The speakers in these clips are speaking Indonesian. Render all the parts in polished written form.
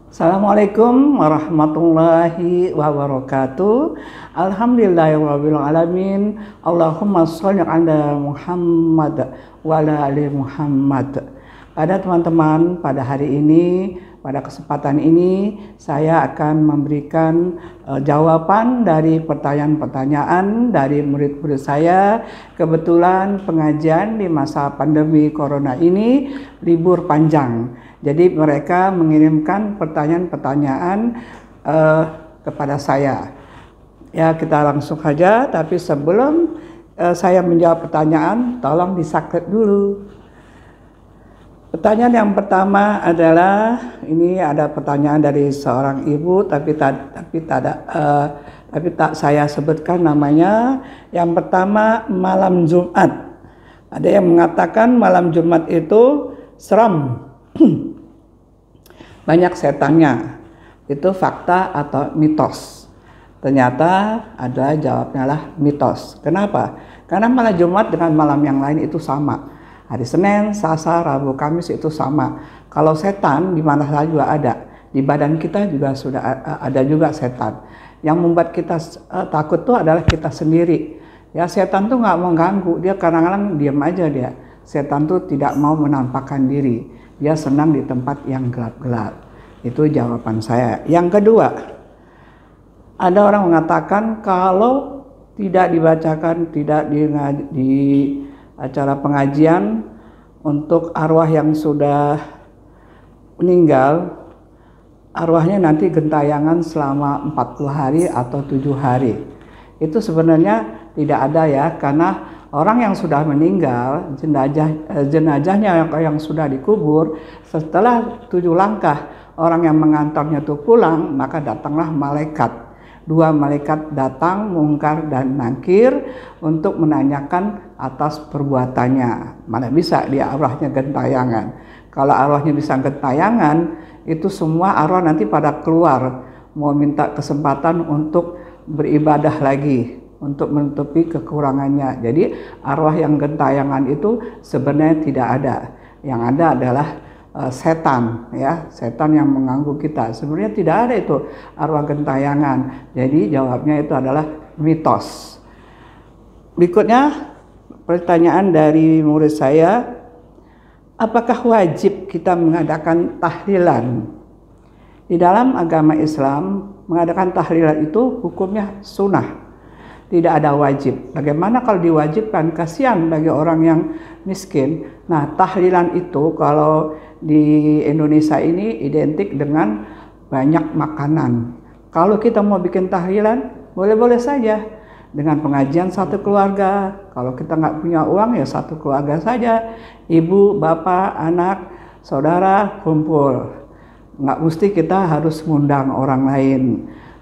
Assalamualaikum warahmatullahi wabarakatuh. Alhamdulillahirabbil alamin. Allahumma sholli ala Muhammad wa ala ali Muhammad. Pada teman-teman, pada hari ini, pada kesempatan ini saya akan memberikan jawaban dari pertanyaan-pertanyaan dari murid-murid saya. Kebetulan pengajian di masa pandemi corona ini libur panjang. Jadi mereka mengirimkan pertanyaan-pertanyaan kepada saya. Ya, kita langsung saja, tapi sebelum saya menjawab pertanyaan, tolong disubscribe dulu. Pertanyaan yang pertama adalah, ini ada pertanyaan dari seorang ibu, tapi tak saya sebutkan namanya. Yang pertama, malam Jumat. Ada yang mengatakan malam Jumat itu seram. Banyak setannya. Itu fakta atau mitos? Ternyata adalah jawabnya lah mitos. Kenapa? Karena malam Jumat dengan malam yang lain itu sama. Hari Senin, Selasa, Rabu, Kamis itu sama. Kalau setan di mana saja juga ada. Di badan kita juga sudah ada juga setan. Yang membuat kita takut itu adalah kita sendiri. Ya, setan tuh nggak mau ganggu. Dia kadang-kadang diam aja dia. Setan tuh tidak mau menampakkan diri. Dia senang di tempat yang gelap-gelap. Itu jawaban saya. Yang kedua, ada orang mengatakan kalau tidak dibacakan, tidak di acara pengajian untuk arwah yang sudah meninggal, arwahnya nanti gentayangan selama 40 hari atau 7 hari. Itu sebenarnya tidak ada ya, karena orang yang sudah meninggal, jenazahnya yang sudah dikubur, setelah 7 langkah orang yang mengantarnya itu pulang, maka datanglah malaikat. 2 malaikat datang, Mungkar dan Nakir, untuk menanyakan atas perbuatannya. Mana bisa dia arwahnya gentayangan. Kalau arwahnya bisa gentayangan, itu semua arwah nanti pada keluar, mau minta kesempatan untuk beribadah lagi, untuk menutupi kekurangannya. Jadi arwah yang gentayangan itu sebenarnya tidak ada. Yang ada adalah setan, ya, setan yang mengganggu kita. Sebenarnya tidak ada itu arwah gentayangan. Jadi jawabnya itu adalah mitos. Berikutnya pertanyaan dari murid saya, apakah wajib kita mengadakan tahlilan? Di dalam agama Islam, mengadakan tahlilan itu hukumnya sunnah. Tidak ada wajib. Bagaimana kalau diwajibkan? Kasihan bagi orang yang miskin. Nah, tahlilan itu kalau di Indonesia ini identik dengan banyak makanan. Kalau kita mau bikin tahlilan, boleh-boleh saja. Dengan pengajian satu keluarga. Kalau kita nggak punya uang, ya satu keluarga saja. Ibu, bapak, anak, saudara, kumpul. Nggak mesti kita harus mengundang orang lain.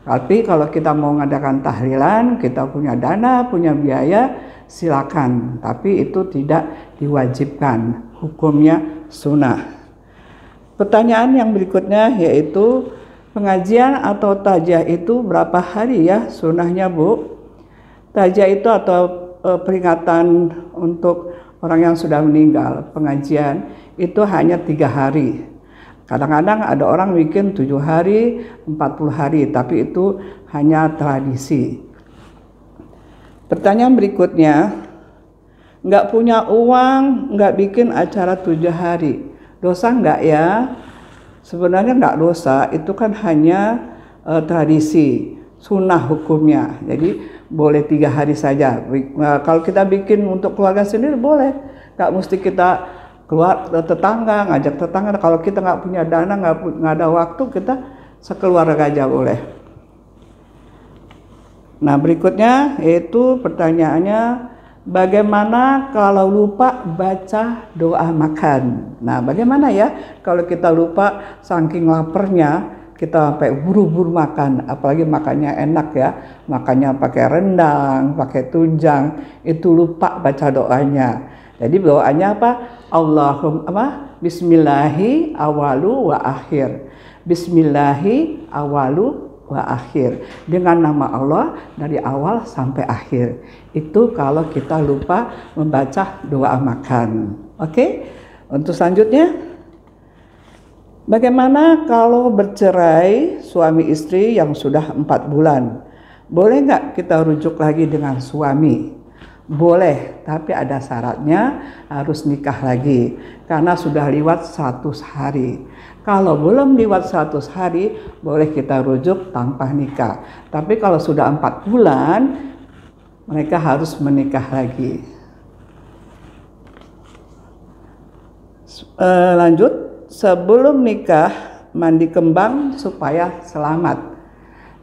Tapi kalau kita mau mengadakan tahlilan, kita punya dana, punya biaya, silakan. Tapi itu tidak diwajibkan, hukumnya sunnah. Pertanyaan yang berikutnya yaitu, pengajian atau tajiah itu berapa hari ya sunnahnya, Bu? Tajiah itu atau peringatan untuk orang yang sudah meninggal, pengajian itu hanya 3 hari. Kadang-kadang ada orang bikin 7 hari, 40 hari, tapi itu hanya tradisi. Pertanyaan berikutnya, nggak punya uang, nggak bikin acara 7 hari, dosa nggak ya? Sebenarnya nggak dosa, itu kan hanya tradisi, sunnah hukumnya. Jadi boleh 3 hari saja. Kalau kita bikin untuk keluarga sendiri boleh, nggak mesti kita keluar tetangga, ngajak tetangga. Kalau kita nggak punya dana, nggak ada waktu, kita sekeluarga aja boleh. Nah, berikutnya yaitu pertanyaannya, bagaimana kalau lupa baca doa makan? Nah, bagaimana ya kalau kita lupa saking laparnya, kita sampai buru-buru makan, apalagi makannya enak ya, makannya pakai rendang, pakai tunjang, itu lupa baca doanya. Jadi doanya apa? Allahumma bismillahi awalu wa akhir. Bismillahi awalu wa akhir. Dengan nama Allah dari awal sampai akhir. Itu kalau kita lupa membaca doa makan. Oke? Untuk selanjutnya, Bagaimana kalau bercerai suami istri yang sudah 4 bulan? Boleh nggak kita rujuk lagi dengan suami? Boleh, tapi ada syaratnya, harus nikah lagi karena sudah lewat 100 hari. Kalau belum lewat 100 hari, boleh kita rujuk tanpa nikah. Tapi kalau sudah 4 bulan, mereka harus menikah lagi. Lanjut. Sebelum nikah mandi kembang supaya selamat.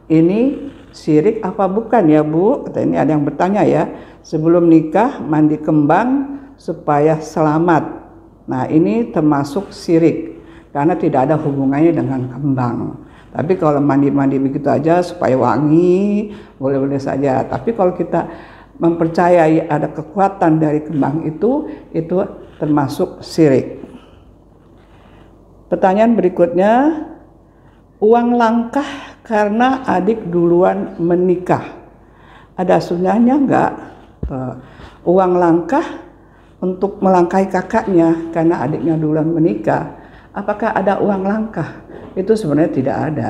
Ini syirik apa bukan ya Bu? Ini ada yang bertanya ya. Sebelum nikah mandi kembang supaya selamat. Nah ini termasuk syirik karena tidak ada hubungannya dengan kembang. Tapi kalau mandi-mandi begitu aja supaya wangi, boleh-boleh saja. Tapi kalau kita mempercayai ada kekuatan dari kembang itu termasuk syirik. Pertanyaan berikutnya, uang langkah karena adik duluan menikah. Ada sunnahnya enggak? Uang langkah untuk melangkahi kakaknya karena adiknya duluan menikah. Apakah ada uang langkah? Itu sebenarnya tidak ada.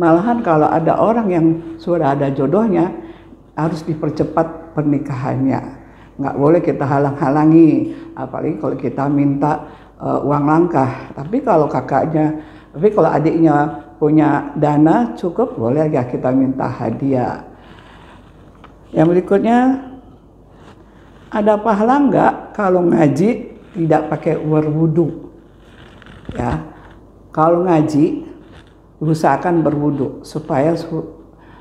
Malahan kalau ada orang yang sudah ada jodohnya, harus dipercepat pernikahannya. Nggak boleh kita halang-halangi, apalagi kalau kita minta uang langkah. Tapi kalau adiknya punya dana cukup, boleh ya kita minta hadiah. Yang berikutnya, ada pahala nggak kalau ngaji tidak pakai berwudu? Ya, kalau ngaji usahakan berwudu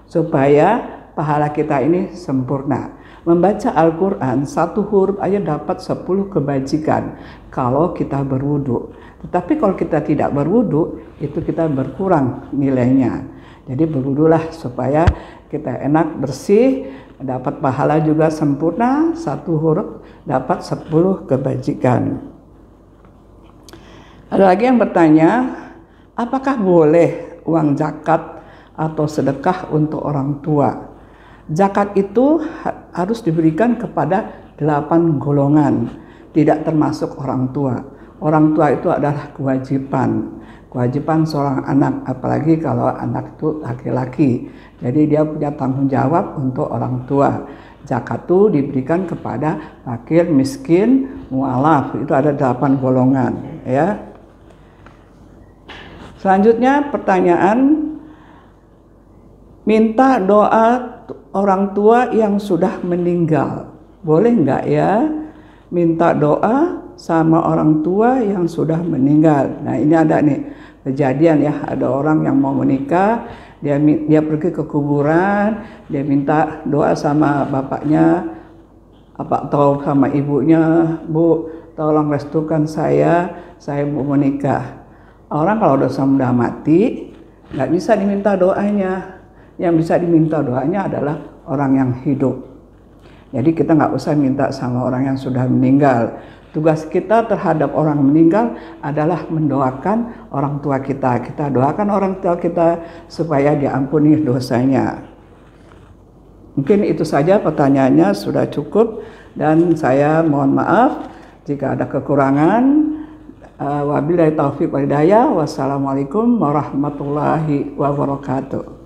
supaya pahala kita ini sempurna. Membaca Al-Quran 1 huruf aja dapat 10 kebajikan kalau kita berwudu. Tetapi kalau kita tidak berwudu, itu kita berkurang nilainya. Jadi berwudulah supaya kita enak, bersih, dapat pahala juga sempurna, 1 huruf dapat 10 kebajikan. Ada lagi yang bertanya, apakah boleh uang zakat atau sedekah untuk orang tua? Zakat itu harus diberikan kepada 8 golongan, tidak termasuk orang tua. Orang tua itu adalah kewajiban seorang anak, apalagi kalau anak itu laki-laki. Jadi dia punya tanggung jawab untuk orang tua. Zakat itu diberikan kepada fakir, miskin, mualaf, itu ada 8 golongan. Ya. Selanjutnya pertanyaan, minta doa orang tua yang sudah meninggal. Boleh nggak ya minta doa sama orang tua yang sudah meninggal? Nah ini ada nih kejadian ya, ada orang yang mau menikah, dia pergi ke kuburan, dia minta doa sama bapaknya atau sama ibunya, Bu tolong restukan saya mau menikah. Orang kalau sudah mati nggak bisa diminta doanya. Yang bisa diminta doanya adalah orang yang hidup. Jadi kita nggak usah minta sama orang yang sudah meninggal. Tugas kita terhadap orang meninggal adalah mendoakan orang tua kita. Kita doakan orang tua kita supaya diampuni dosanya. Mungkin itu saja pertanyaannya, sudah cukup. Dan saya mohon maaf jika ada kekurangan. Wabillahi taufiq wal hidayah. Wassalamualaikum warahmatullahi wabarakatuh.